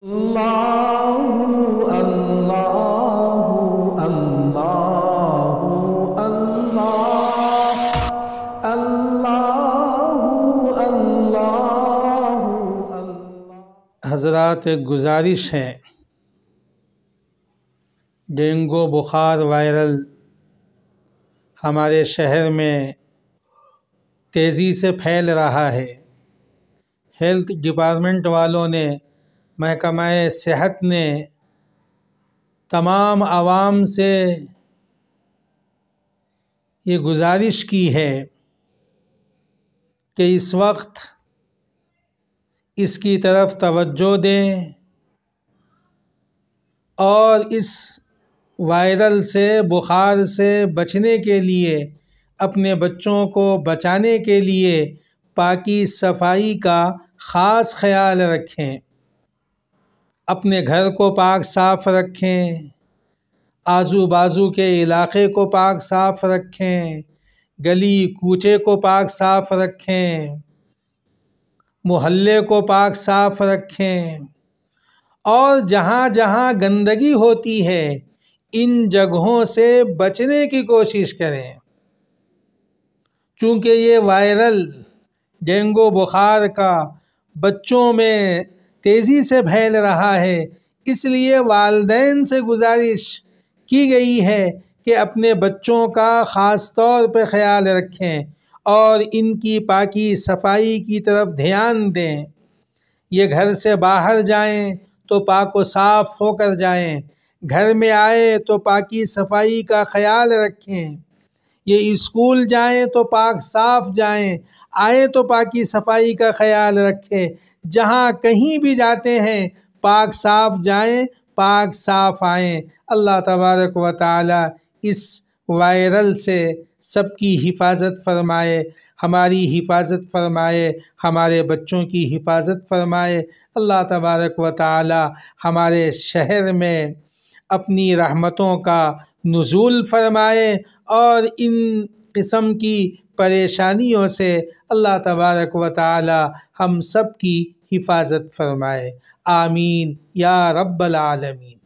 اللہ اللہ اللہ اللہ اللہ اللہ۔ حضرات، گزارش ہے، ڈینگو بخار وائرل ہمارے شہر میں تیزی سے پھیل رہا ہے۔ ہیلتھ ڈپارٹمنٹ والوں نے، محکمہ صحت نے تمام عوام سے یہ گزارش کی ہے کہ اس وقت اس کی طرف توجہ دیں اور اس وائرل سے، بخار سے بچنے کے لیے، اپنے بچوں کو بچانے کے لیے پاکی صفائی کا خاص خیال رکھیں۔ اپنے گھر کو پاک صاف رکھیں، آزو بازو کے علاقے کو پاک صاف رکھیں، گلی کوچے کو پاک صاف رکھیں، محلے کو پاک صاف رکھیں، اور جہاں جہاں گندگی ہوتی ہے ان جگہوں سے بچنے کی کوشش کریں۔ چونکہ یہ وائرل ڈینگو بخار کا بچوں میں تیزی سے پھیل رہا ہے، اس لیے والدین سے گزارش کی گئی ہے کہ اپنے بچوں کا خاص طور پہ خیال رکھیں اور ان کی پاکی صفائی کی طرف دھیان دیں۔ یہ گھر سے باہر جائیں تو پاک و صاف ہو کر جائیں، گھر میں آئے تو پاکی صفائی کا خیال رکھیں، یہ اسکول جائیں تو پاک صاف جائیں، آئیں تو پاکی صفائی کا خیال رکھیں، جہاں کہیں بھی جاتے ہیں پاک صاف جائیں، پاک صاف آئیں۔ اللہ تبارک و تعالی اس وائرل سے سب کی حفاظت فرمائے، ہماری حفاظت فرمائے، ہمارے بچوں کی حفاظت فرمائے۔ اللہ تبارک و تعالی ہمارے شہر میں اپنی رحمتوں کا نزول فرمائے اور ان قسم کی پریشانیوں سے اللہ تبارک و تعالی ہم سب کی حفاظت فرمائے۔ آمین یا رب العالمین۔